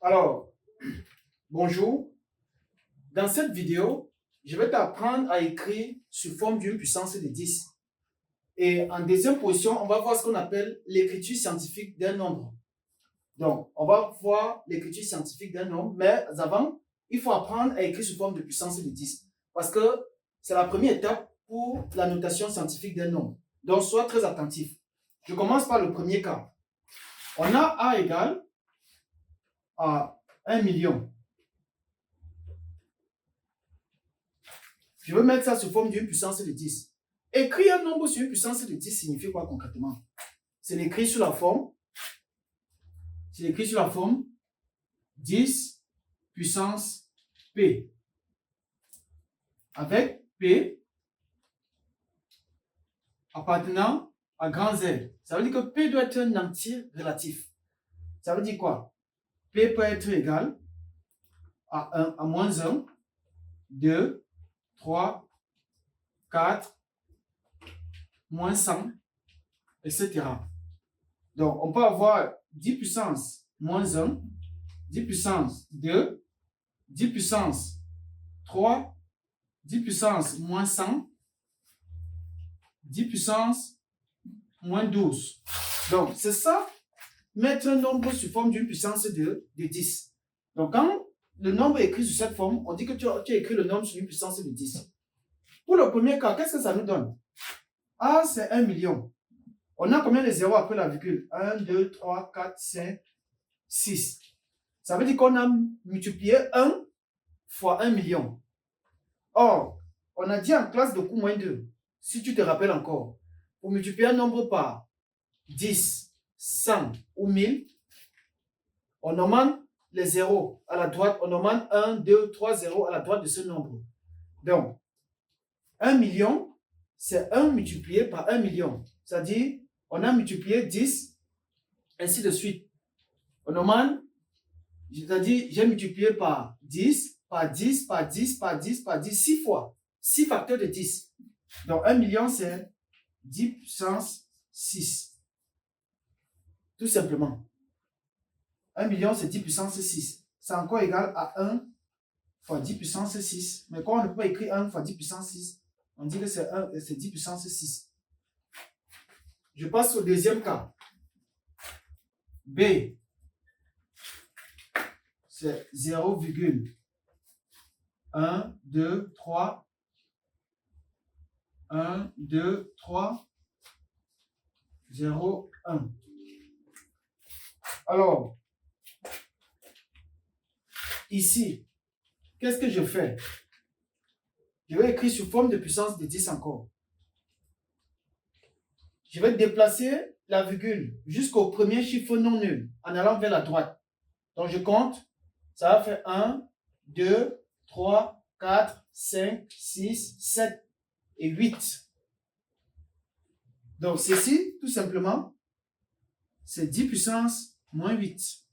Alors, bonjour. Dans cette vidéo, je vais t'apprendre à écrire sous forme d'une puissance de 10. Et en deuxième position, on va voir ce qu'on appelle l'écriture scientifique d'un nombre. Donc, on va voir l'écriture scientifique d'un nombre, mais avant, il faut apprendre à écrire sous forme de puissance de 10. Parce que c'est la première étape pour la notation scientifique d'un nombre. Donc, sois très attentif. Je commence par le premier cas. On a A égale à 1 million. Je veux mettre ça sous forme d'une puissance de 10. Écrire un nombre sur une puissance de 10 signifie quoi concrètement? C'est l'écrire sous la forme 10 puissance P. Avec P appartenant à grand Z. Ça veut dire que P doit être un entier relatif. Ça veut dire quoi? P peut être égal à 1, à moins 1, 2, 3, 4, moins 100, etc. Donc, on peut avoir 10 puissance moins 1, 10 puissance 2, 10 puissance 3, 10 puissance moins 100, 10 puissance moins 12. Donc, c'est ça, mettre un nombre sous forme d'une puissance de 10. Donc, quand le nombre est écrit sous cette forme, on dit que tu as écrit le nombre sur une puissance de 10. Pour le premier cas, qu'est-ce que ça nous donne? A, c'est 1 million. On a combien de zéros après la virgule? 1, 2, 3, 4, 5, 6. Ça veut dire qu'on a multiplié 1 fois 1 million. Or, on a dit en classe de cours moins 2, si tu te rappelles encore, pour multiplier un nombre par 10, 100 ou 1000, on nomme les zéros à la droite, on nomme 1, 2, 3 zéros à la droite de ce nombre. Donc, 1 million, c'est 1 multiplié par 1 million. C'est-à-dire, on a multiplié 10, ainsi de suite. On nomme, c'est-à-dire, j'ai multiplié par 10, par 10, par 10, par 10, par 10, 6 fois. 6 facteurs de 10. Donc, 1 million, c'est 10 puissance 6. Tout simplement. 1 million, c'est 10 puissance 6. C'est encore égal à 1 fois 10 puissance 6. Mais quand on ne peut pas écrire 1 fois 10 puissance 6, on dit que c'est 10 puissance 6. Je passe au deuxième cas. B, c'est 0,1, 2, 3, 1, 2, 3, 0, 1. Alors, ici, qu'est-ce que je fais? Je vais écrire sous forme de puissance de 10 encore. Je vais déplacer la virgule jusqu'au premier chiffre non nul en allant vers la droite. Donc, je compte. Ça va faire 1, 2, 3, 4, 5, 6, 7 et 8. Donc, ceci, tout simplement, c'est 10 puissance moins 8.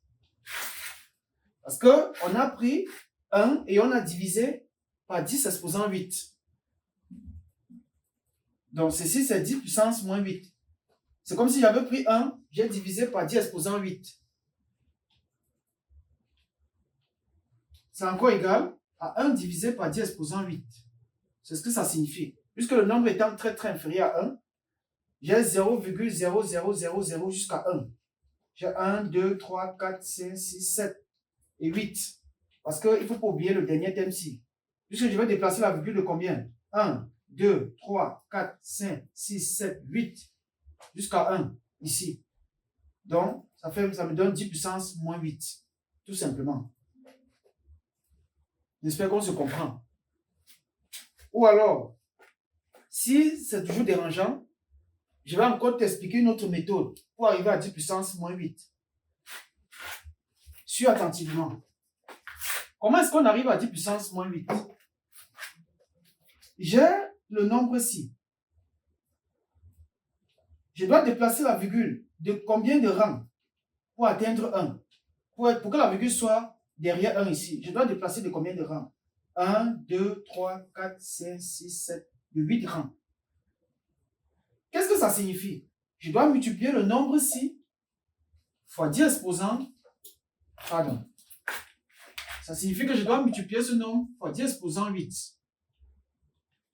Parce qu'on a pris 1 et on a divisé par 10 exposant 8. Donc, ceci, c'est 10 puissance moins 8. C'est comme si j'avais pris 1, j'ai divisé par 10 exposant 8. C'est encore égal à 1 divisé par 10 exposant 8. C'est ce que ça signifie. Puisque le nombre étant très très inférieur à 1, j'ai 0,0000 jusqu'à 1. J'ai 1, 2, 3, 4, 5, 6, 7 et 8. Parce qu'il ne faut pas oublier le dernier thème-ci. Puisque je vais déplacer la virgule de combien? 1, 2, 3, 4, 5, 6, 7, 8. Jusqu'à 1, ici. Donc, ça me donne 10 puissance moins 8. Tout simplement. J'espère qu'on se comprend. Ou alors, si c'est toujours dérangeant, je vais encore t'expliquer une autre méthode pour arriver à 10 puissance moins 8. Suis attentivement. Comment est-ce qu'on arrive à 10 puissance moins 8? J'ai le nombre ci. Je dois déplacer la virgule de combien de rangs pour atteindre 1? Pour que la virgule soit derrière 1 ici, je dois déplacer de combien de rangs? 1, 2, 3, 4, 5, 6, 7, de 8 rangs. Qu'est-ce que ça signifie? Je dois multiplier le nombre ci fois 10 exposant, Ça signifie que je dois multiplier ce nombre par 10 exposant 8.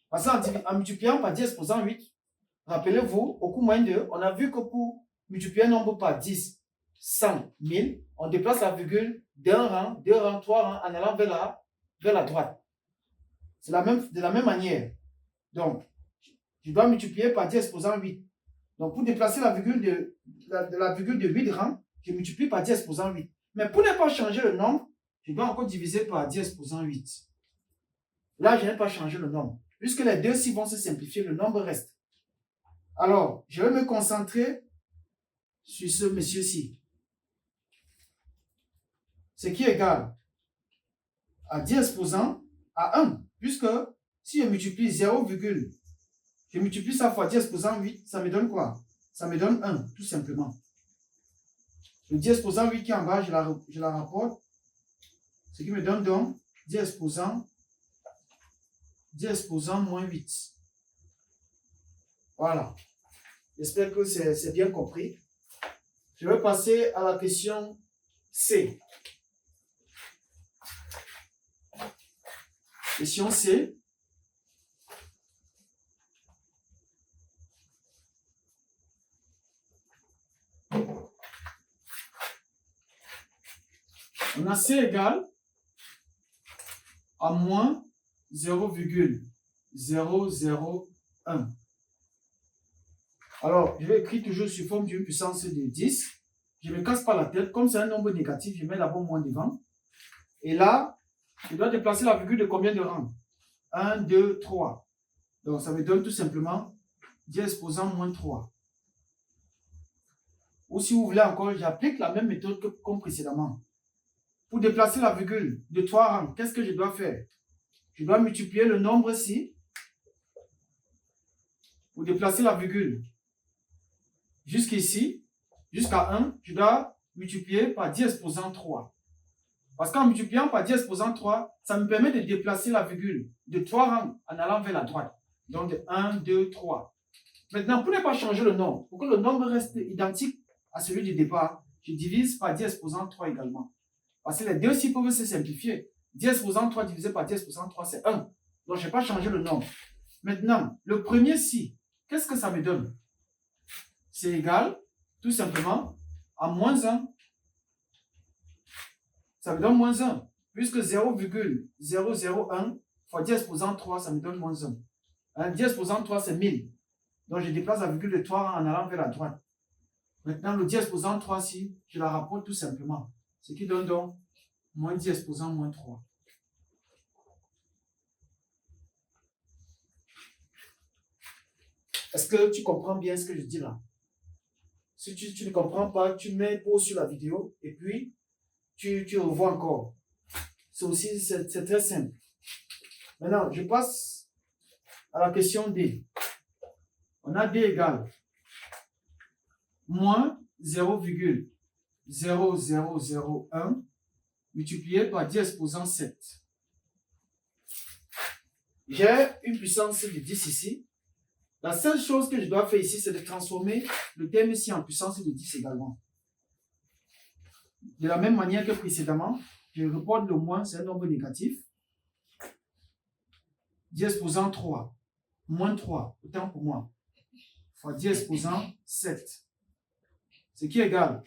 Parce qu'en multipliant par 10 exposant 8, rappelez-vous, au cours moins 2, on a vu que pour multiplier un nombre par 10, 100, 1000, on déplace la virgule d'un rang, deux rangs, trois rangs en allant vers la droite. C'est de la même manière. Donc, je dois multiplier par 10 exposant 8. Donc, pour déplacer la virgule de 8 rangs, je multiplie par 10 exposant 8. Mais pour ne pas changer le nombre, je dois encore diviser par 10 exposant 8. Là, je n'ai pas changé le nombre. Puisque les deux ci vont se simplifier, le nombre reste. Alors, je vais me concentrer sur ce monsieur-ci. Ce qui est égal à 10 exposant à 1. Puisque si je multiplie 0, je multiplie ça fois 10 exposant 8, ça me donne quoi? Ça me donne 1, tout simplement. Le 10 exposant 8 qui est en bas, je la rapporte. Ce qui me donne donc 10 exposant moins 8. Voilà. J'espère que c'est bien compris. Je vais passer à la question C. Question C. On a C égale à moins 0,001. Alors, je vais écrire toujours sous forme d'une puissance de 10. Je ne me casse pas la tête. Comme c'est un nombre négatif, je mets d'abord moins devant. Et là, je dois déplacer la virgule de combien de rangs? 1, 2, 3. Donc, ça me donne tout simplement 10 exposant moins 3. Ou si vous voulez encore, j'applique la même méthode que comme précédemment. Pour déplacer la virgule de 3 rangs, qu'est-ce que je dois faire? Je dois multiplier le nombre ici. Pour déplacer la virgule jusqu'ici, jusqu'à 1, je dois multiplier par 10 exposant 3. Parce qu'en multipliant par 10 exposant 3, ça me permet de déplacer la virgule de 3 rangs en allant vers la droite. Donc de 1, 2, 3. Maintenant, pour ne pas changer le nombre, pour que le nombre reste identique à celui du départ, je divise par 10 exposant 3 également. Parce que les deux ci peuvent se simplifier. 10 exposant 3 divisé par 10 exposant 3, c'est 1. Donc, je n'ai pas changé le nombre. Maintenant, le premier ci, qu'est-ce que ça me donne? C'est égal, tout simplement, à moins 1. Ça me donne moins 1. Puisque 0,001 fois 10 exposant 3, ça me donne moins 1. 10 exposant 3, c'est 1000. Donc, je déplace la virgule de 3 en allant vers la droite. Maintenant, le 10 exposant 3 ci, je la rapporte tout simplement. Ce qui donne donc moins 10 exposant moins 3. Est-ce que tu comprends bien ce que je dis là? Si tu ne comprends pas, tu mets pause sur la vidéo et puis tu revois encore. C'est très simple. Maintenant, je passe à la question D. On a D égale moins 0,0001 multiplié par 10 exposant 7. J'ai une puissance de 10 ici. La seule chose que je dois faire ici, c'est de transformer le terme ici en puissance de 10 également. De la même manière que précédemment, je reporte le moins, c'est un nombre négatif. 10 exposant 3, moins 3, autant pour moi, fois 10 exposant 7. Ce qui est égal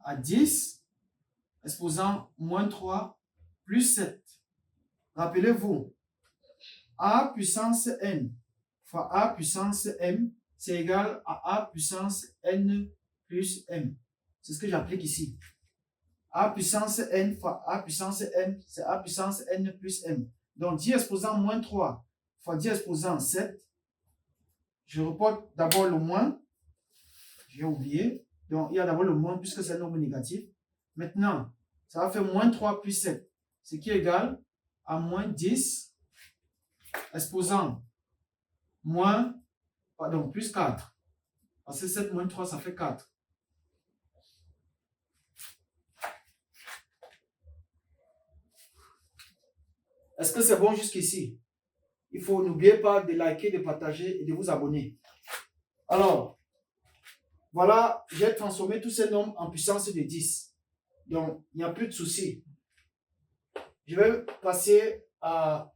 à 10 exposant moins 3 plus 7. Rappelez-vous, a puissance n fois a puissance m, c'est égal à a puissance n plus m. C'est ce que j'applique ici. A puissance n fois a puissance m, c'est a puissance n plus m. Donc 10 exposant moins 3 fois 10 exposant 7. Je reporte d'abord le moins. J'ai oublié. Donc il y a d'abord le moins puisque c'est un nombre négatif. Maintenant, ça va faire moins 3 plus 7. Ce qui est égal à moins 10 exposant plus 4. Parce que 7 moins 3, ça fait 4. Est-ce que c'est bon jusqu'ici? Il faut n'oubliez pas de liker, de partager et de vous abonner. Alors, Voilà, j'ai transformé tous ces nombres en puissance de 10. Donc, il n'y a plus de souci. Je vais passer à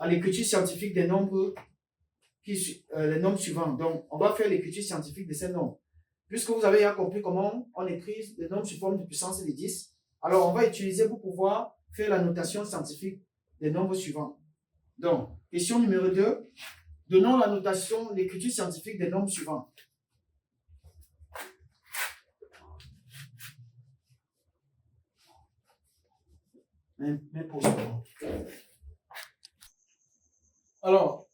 l'écriture scientifique des nombres, les nombres suivants. Donc, on va faire l'écriture scientifique de ces nombres. Puisque vous avez bien compris comment on écrit les nombres sous forme de puissance de 10, alors on va utiliser pour pouvoir faire la notation scientifique des nombres suivants. Donc, question numéro 2. Donnons la notation, l'écriture scientifique des nombres suivants. Alors,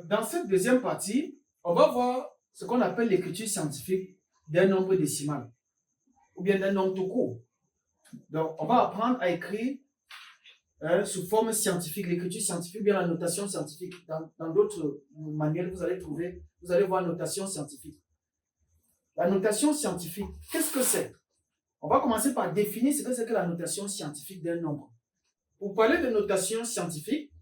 dans cette deuxième partie, on va voir ce qu'on appelle l'écriture scientifique d'un nombre décimal ou bien d'un nombre tout court. Donc, on va apprendre à écrire sous forme scientifique, l'écriture scientifique, bien la notation scientifique. Dans d'autres manuels, vous allez voir notation scientifique. La notation scientifique, qu'est-ce que c'est? On va commencer par définir ce que c'est que la notation scientifique d'un nombre. Pour parler de notation scientifique,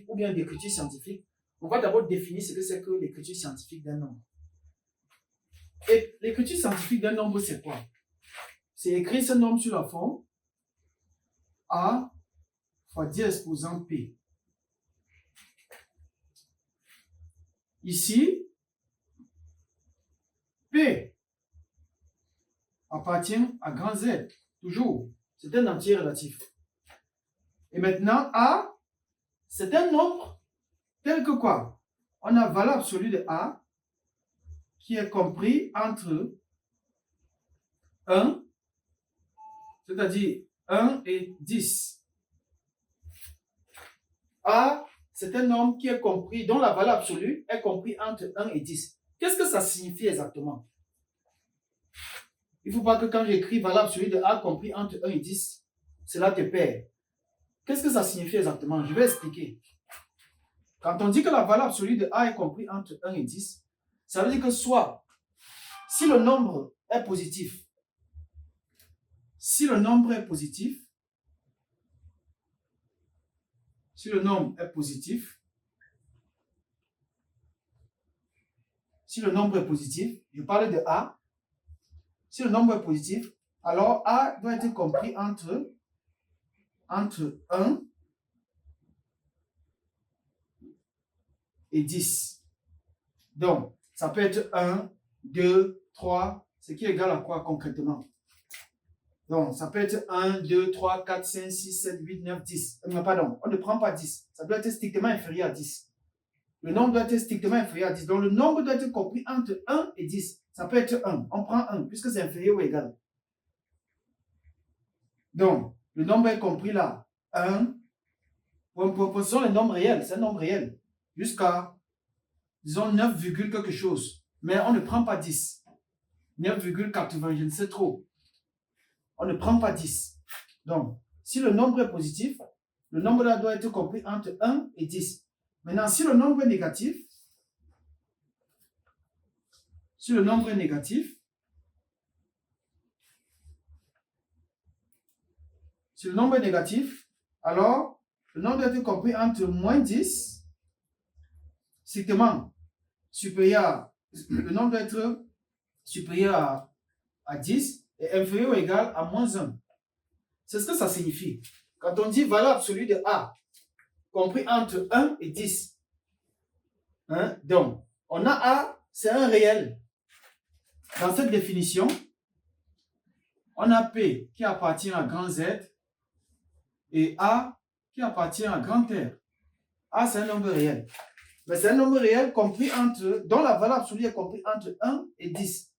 ou bien d'écriture scientifique, on va d'abord définir ce que c'est que l'écriture scientifique d'un nombre. Et l'écriture scientifique d'un nombre, c'est quoi? C'est écrire ce nombre sur la forme A fois 10 exposant P. Ici, P appartient à grand Z, toujours. C'est un entier relatif. Et maintenant, A, c'est un nombre tel que quoi? On a valeur absolue de A qui est compris entre 1, c'est-à-dire 1 et 10. A, c'est un nombre qui est compris, dont la valeur absolue est comprise entre 1 et 10. Qu'est-ce que ça signifie exactement? Il ne faut pas que quand j'écris valeur absolue de A compris entre 1 et 10, cela te perd. Qu'est-ce que ça signifie exactement? Je vais expliquer. Quand on dit que la valeur absolue de A est comprise entre 1 et 10, ça veut dire que soit, si le nombre est positif, si le nombre est positif, je parle de A, si le nombre est positif, alors A doit être compris entre 1 et 10. Donc, ça peut être 1, 2, 3, ce qui est égal à quoi concrètement? Donc, ça peut être 1, 2, 3, 4, 5, 6, 7, 8, 9, 10. Mais pardon, on ne prend pas 10. Ça doit être strictement inférieur à 10. Le nombre doit être strictement inférieur à 10. Donc, le nombre doit être compris entre 1 et 10. Ça peut être 1. On prend 1 puisque c'est inférieur ou égal. Donc, le nombre est compris là. 1. Proposons les nombres réels. C'est un nombre réel. Jusqu'à, disons, 9, quelque chose. Mais on ne prend pas 10. 9,80, je ne sais trop. On ne prend pas 10. Donc, si le nombre est positif, le nombre là doit être compris entre 1 et 10. Maintenant, si le nombre est négatif, alors le nombre doit être compris entre moins 10, strictement supérieur, le nombre doit être supérieur à 10 et inférieur ou égal à moins 1. C'est ce que ça signifie. Quand on dit valeur absolue de A, compris entre 1 et 10, hein, donc, on a A, c'est un réel. Dans cette définition, on a P qui appartient à grand Z et A qui appartient à grand R. A, c'est un nombre réel. Mais c'est un nombre réel compris dont la valeur absolue est comprise entre 1 et 10.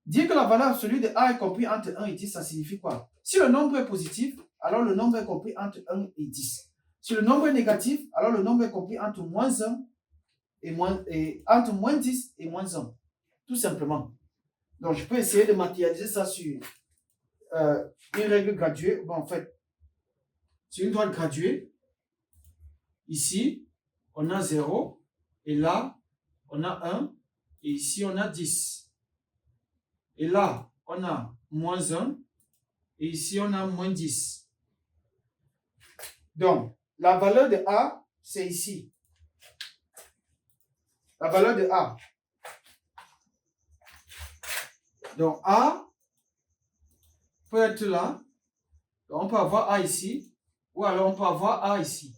Dire que la valeur absolue de A est comprise entre 1 et 10, ça signifie quoi? Si le nombre est positif, alors le nombre est compris entre 1 et 10. Si le nombre est négatif, alors le nombre est compris entre moins 1 entre moins 10 et moins 1. Tout simplement. Donc, je peux essayer de matérialiser ça sur une règle graduée. Bon, en fait, sur une droite graduée, ici, on a 0, et là, on a 1, et ici, on a 10. Et là, on a moins 1, et ici, on a moins 10. Donc, la valeur de A, c'est ici. la valeur de A. Donc, A peut être là. Donc, on peut avoir A ici. Ou alors, on peut avoir A ici.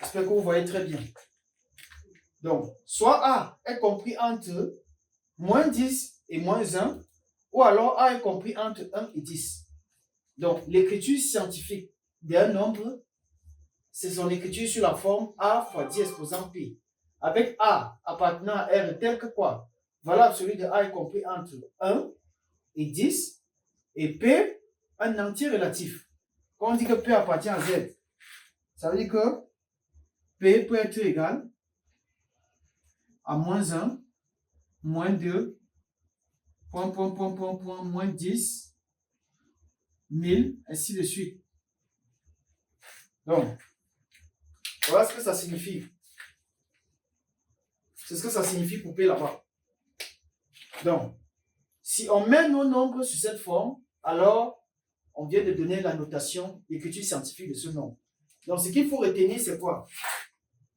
J'espère que vous voyez très bien. Donc, soit A est compris entre moins 10 et moins 1. Ou alors, A est compris entre 1 et 10. Donc, l'écriture scientifique d'un nombre, c'est son écriture sur la forme A fois 10 exposant P. Avec A appartenant à R tel que quoi? Valeur absolue de A est compris entre 1 et 10. Et P, un entier relatif. Quand on dit que P appartient à Z, ça veut dire que P peut être égal à moins 1, moins 2, moins 10, 1000, ainsi de suite. Donc, voilà ce que ça signifie. C'est ce que ça signifie pour P là-bas. Donc, si on met nos nombres sur cette forme, alors on vient de donner la notation, l'écriture scientifique de ce nombre. Donc, ce qu'il faut retenir, c'est quoi?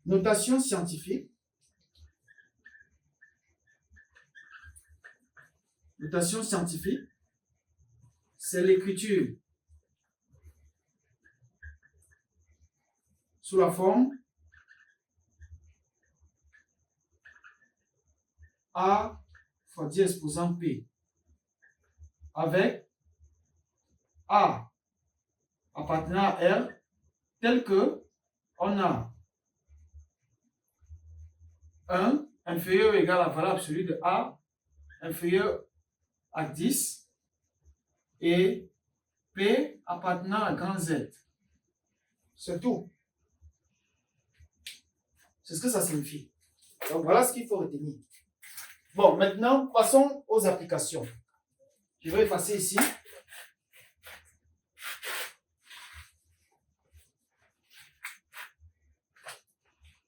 Notation scientifique. Notation scientifique, c'est l'écriture sous la forme A fois 10 exposant P avec A appartenant à R tel que on a 1 inférieur ou égal à la valeur absolue de A inférieur à 10 et P appartenant à grand Z. C'est tout. C'est ce que ça signifie. Donc voilà ce qu'il faut retenir. Bon, maintenant, passons aux applications. Je vais effacer ici.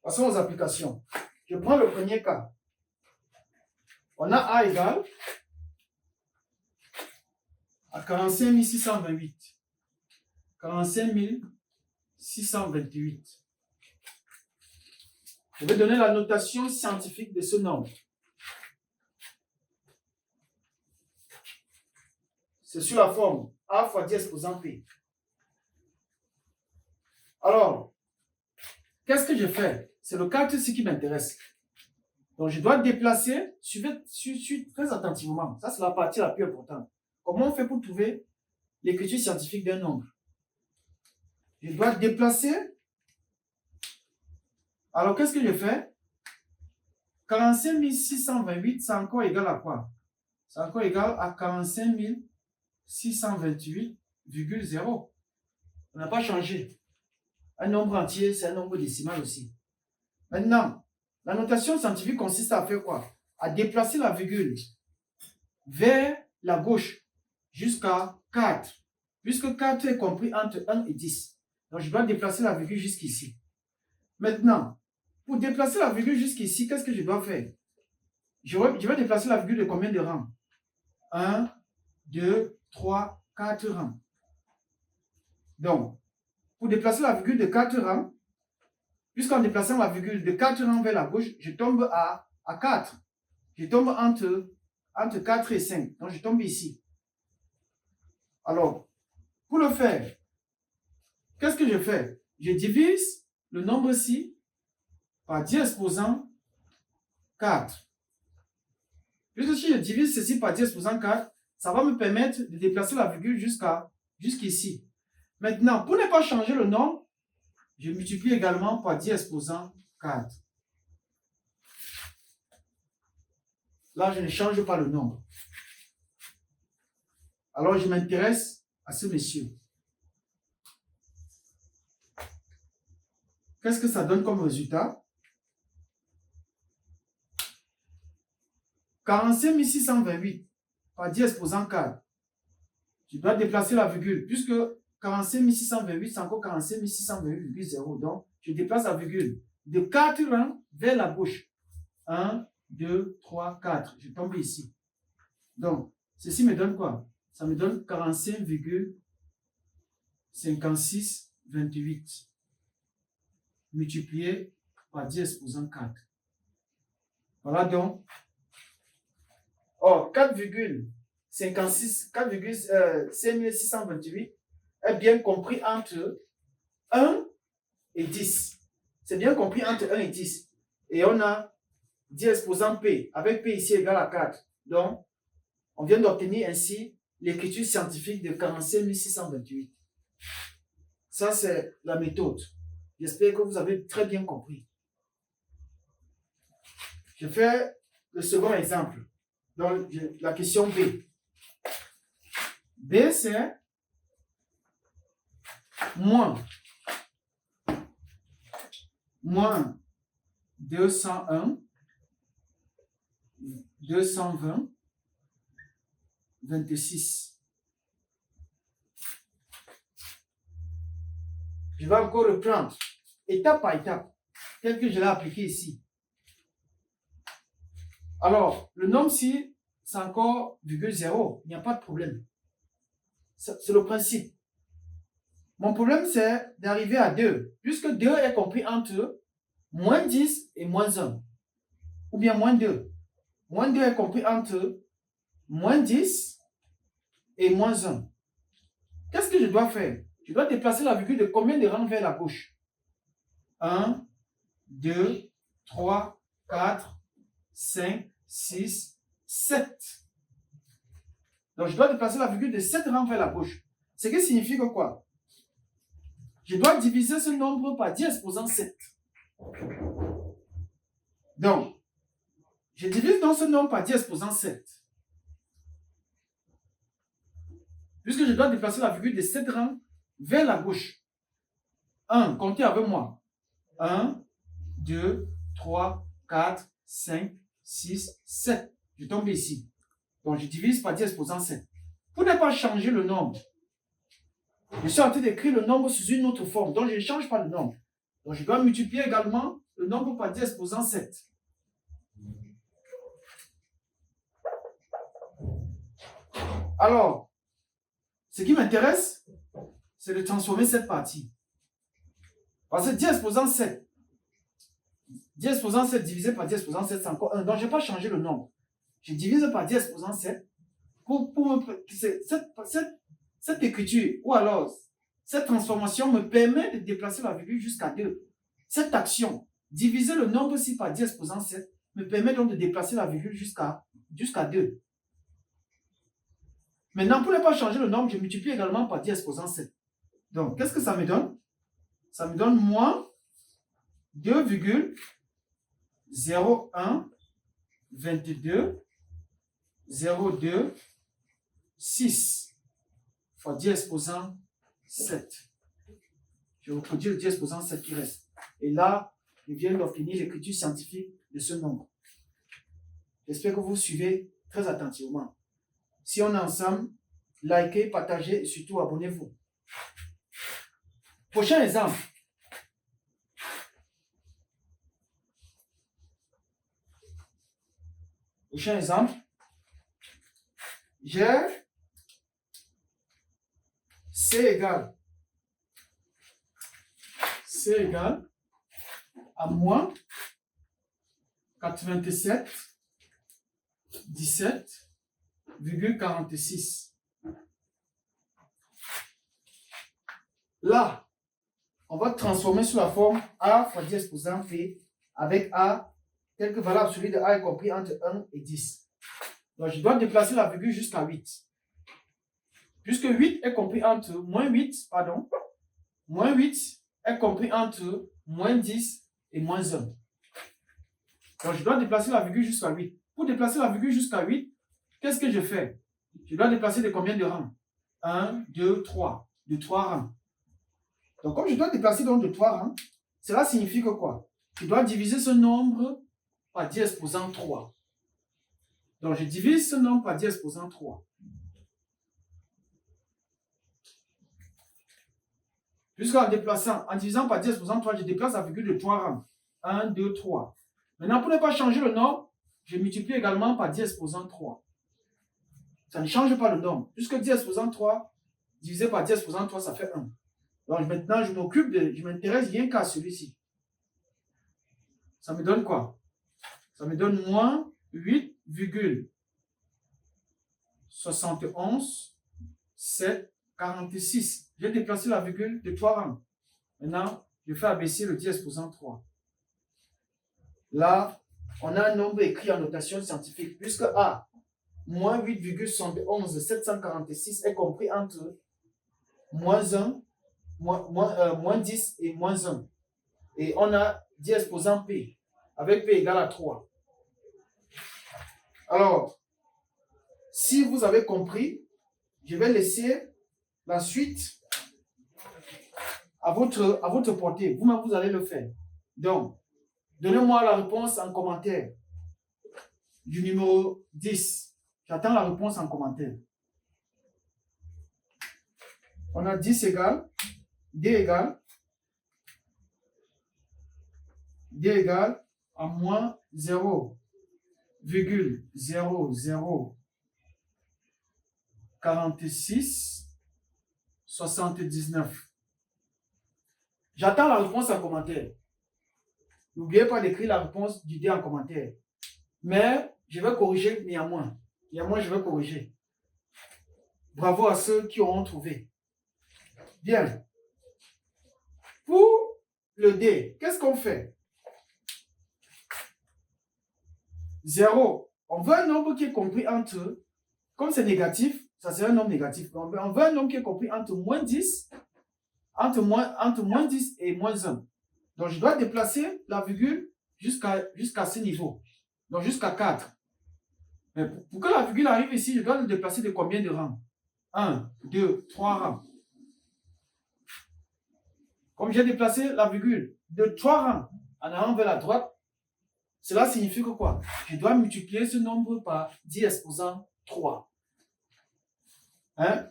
Passons aux applications. Je prends le premier cas. On a A égale à 45 628. 45 628. Je vais donner la notation scientifique de ce nombre. C'est sur la forme A fois 10 exposant P. Alors, qu'est-ce que je fais? C'est le calcul qui m'intéresse. Donc, je dois déplacer, suivez très attentivement. Ça, c'est la partie la plus importante. Comment on fait pour trouver l'écriture scientifique d'un nombre? Je dois déplacer. Alors, qu'est-ce que je fais? 45 628, c'est encore égal à quoi? C'est encore égal à 45 628,0. On n'a pas changé. Un nombre entier, c'est un nombre décimal aussi. Maintenant, la notation scientifique consiste à faire quoi? À déplacer la virgule vers la gauche jusqu'à 4. Puisque 4 est compris entre 1 et 10. Donc, je dois déplacer la virgule jusqu'ici. Maintenant, pour déplacer la virgule jusqu'ici, qu'est-ce que je dois faire? Je vais déplacer la virgule de combien de rangs? 1, 2, 3, 4 rangs. Donc, pour déplacer la virgule de 4 rangs, puisqu'en déplaçant la virgule de 4 rangs vers la gauche, je tombe à 4. Je tombe entre 4 et 5. Donc, je tombe ici. Alors, pour le faire, qu'est-ce que je fais? Je divise le nombre-ci par 10 exposant 4. Puisque si je divise ceci par 10 exposant 4, ça va me permettre de déplacer la virgule jusqu'ici. Maintenant, pour ne pas changer le nombre, je multiplie également par 10 exposant 4. Là, je ne change pas le nombre. Alors, je m'intéresse à ce monsieur. Qu'est-ce que ça donne comme résultat? 45 628 par 10 exposant 4. Je dois déplacer la virgule, puisque 45 628, c'est encore 45 628,0. Donc, je déplace la virgule de 4 rangs vers la gauche. 1, 2, 3, 4. Je tombe ici. Donc, ceci me donne quoi? Ça me donne 45,5628 multiplié par 10 exposant 4. Voilà donc. Or, 4,5628 est bien compris entre 1 et 10. C'est bien compris entre 1 et 10. Et on a 10 exposant P, avec P ici égal à 4. Donc, on vient d'obtenir ainsi l'écriture scientifique de 45628. Ça, c'est la méthode. J'espère que vous avez très bien compris. Je fais le second exemple. Donc, la question B. B, c'est moins 201, 220, 26. Je vais encore reprendre étape par étape, tel que je l'ai appliqué ici. Alors, le nombre-ci, c'est encore virgule 0. Il n'y a pas de problème. C'est le principe. Mon problème, c'est d'arriver à 2. Puisque 2 est compris entre moins 10 et moins 1. Ou bien moins 2. Moins 2 est compris entre moins 10 et moins 1. Qu'est-ce que je dois faire? Je dois déplacer la virgule de combien de rangs vers la gauche? 1, 2, 3, 4, 5, 6, 7. Donc, je dois déplacer la virgule de 7 rangs vers la gauche. Ce qui signifie que quoi? Je dois diviser ce nombre par 10 exposant 7. Donc, je divise donc ce nombre par 10 exposant 7. Puisque je dois déplacer la virgule de 7 rangs vers la gauche. 1, comptez avec moi. 1, 2, 3, 4, 5, 6, 7. Je tombe ici. Donc, je divise par 10 exposant 7. Pour ne pas changer le nombre, je suis en train d'écrire le nombre sous une autre forme. Donc, je ne change pas le nombre. Donc, je dois multiplier également le nombre par 10 exposant 7. Alors, ce qui m'intéresse, c'est de transformer cette partie. Parce que 10 exposant 7. 10 exposant 7 divisé par 10 exposant 7, c'est encore 1. Donc, je n'ai pas changé le nombre. Je divise par 10 exposant 7 cette écriture, ou alors cette transformation me permet de déplacer la virgule jusqu'à 2. Cette action, diviser le nombre ici par 10 exposant 7, me permet donc de déplacer la virgule jusqu'à 2. Maintenant, pour ne pas changer le nombre, je multiplie également par 10 exposant 7. Donc, qu'est-ce que ça me donne? Ça me donne moins 2,01 22 02 6 fois 10 exposant 7. Je reproduis le 10 exposant 7 qui reste. Et là, je viens d'obtenir l'écriture scientifique de ce nombre. J'espère que vous suivez très attentivement. Si on est ensemble, likez, partagez et surtout abonnez-vous. Prochain exemple. Prochain exemple. J'ai C égale à moins 87 17,46. Là, on va transformer sous la forme A fois 10 exposant P avec A, quelque valeur absolue de A est compris entre 1 et 10. Donc, je dois déplacer la virgule jusqu'à 8. Puisque 8 est compris entre moins 8 est compris entre moins 10 et moins 1. Donc, je dois déplacer la virgule jusqu'à 8. Pour déplacer la virgule jusqu'à 8, qu'est-ce que je fais? Je dois déplacer de combien de rangs? 1, 2, 3. De 3 rangs. Donc, comme je dois déplacer donc de 3 rangs, cela signifie que quoi? Je dois diviser ce nombre par 10 exposant 3. Donc, je divise ce nombre par 10 exposant 3. Puisqu'en déplaçant, en divisant par 10 exposant 3, je déplace la virgule de 3 rangs. 1, 2, 3. Maintenant, pour ne pas changer le nombre, je multiplie également par 10 exposant 3. Ça ne change pas le nombre. Puisque 10 exposant 3 divisé par 10 exposant 3, ça fait 1. Donc maintenant, je m'intéresse rien qu'à celui-ci. Ça me donne quoi? Ça me donne moins 8,71,746. J'ai déplacé la virgule de 3 rangs. Maintenant, je fais abaisser le 10 exposant 3. Là, on a un nombre écrit en notation scientifique, puisque A, moins 8,71,746 est compris entre moins 1, moins 10 et moins 1. Et on a 10 exposant P, avec P égale à 3. Alors, si vous avez compris, je vais laisser la suite à votre portée. Vous-même, vous allez le faire. Donc, donnez-moi la réponse en commentaire du numéro 10. J'attends la réponse en commentaire. On a 10 égale, D égale à moins 0,004679. J'attends la réponse en commentaire. N'oubliez pas d'écrire la réponse du D en commentaire. Mais je vais corriger néanmoins. Néanmoins, je vais corriger. Bravo à ceux qui auront trouvé. Bien. Pour le D, qu'est-ce qu'on fait? 0. On veut un nombre qui est compris entre, comme c'est négatif, ça c'est un nombre négatif. On veut un nombre qui est compris entre moins 10, entre moins 10 et moins 1. Donc je dois déplacer la virgule jusqu'à ce niveau. Donc jusqu'à 4. Mais pour que la virgule arrive ici, je dois le déplacer de combien de rangs? 1, 2, 3 rangs. Comme j'ai déplacé la virgule de 3 rangs en allant vers la droite, cela signifie que quoi? Je dois multiplier ce nombre par 10 exposant 3.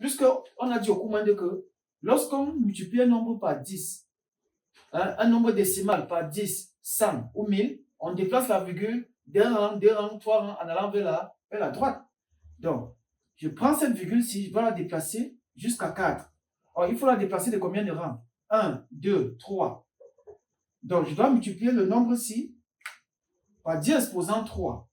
Puisqu'on a dit au cours de que lorsqu'on multiplie un nombre par 10, un nombre décimal par 10, 100 ou 1000, on déplace la virgule d'un rang, 2 rangs, 3 rangs en allant vers la droite. Donc, je prends cette virgule-ci, je dois la déplacer jusqu'à 4. Alors, il faut la déplacer de combien de rangs? 1, 2, 3. Donc, je dois multiplier le nombre-ci par 10 exposant 3.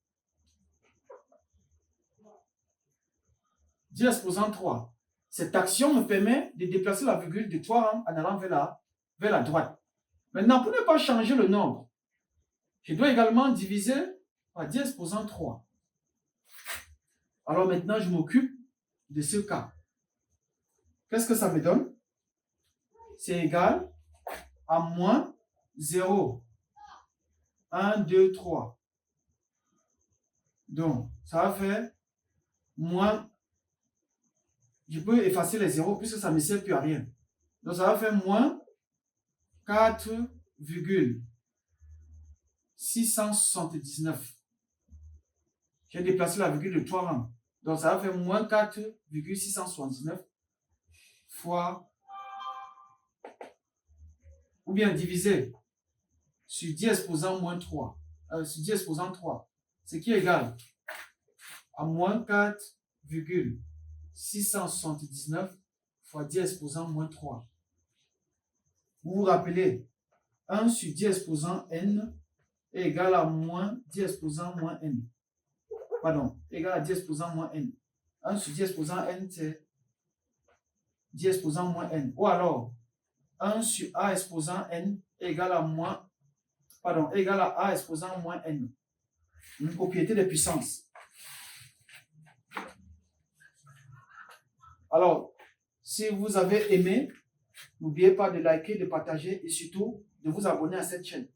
10 exposant 3. Cette action me permet de déplacer la virgule de 3 rangs en allant vers la droite. Maintenant, pour ne pas changer le nombre, je dois également diviser par 10 exposant 3. Alors maintenant, je m'occupe de ce cas. Qu'est-ce que ça me donne? C'est égal à moins 0, 1, 2, 3. Donc, ça va faire moins. Je peux effacer les zéros puisque ça ne me sert plus à rien. Donc, ça va faire moins 4,679. J'ai déplacé la virgule de 3 rangs. Donc, ça va faire moins 4,679 fois, ou bien divisé sur 10 exposant moins 3. Sur 10 exposant 3. Ce qui est égal à moins 4,679 fois 10 exposant moins 3. Vous vous rappelez, 1 sur 10 exposant n est égal à moins 10 exposant moins n. Pardon, égal à 10 exposant moins n. 1 sur 10 exposant n, c'est 10 exposant moins n. Ou alors, 1 sur a exposant n est égal à a exposant moins n. Une propriété de puissance. Alors, si vous avez aimé, n'oubliez pas de liker, de partager et surtout de vous abonner à cette chaîne.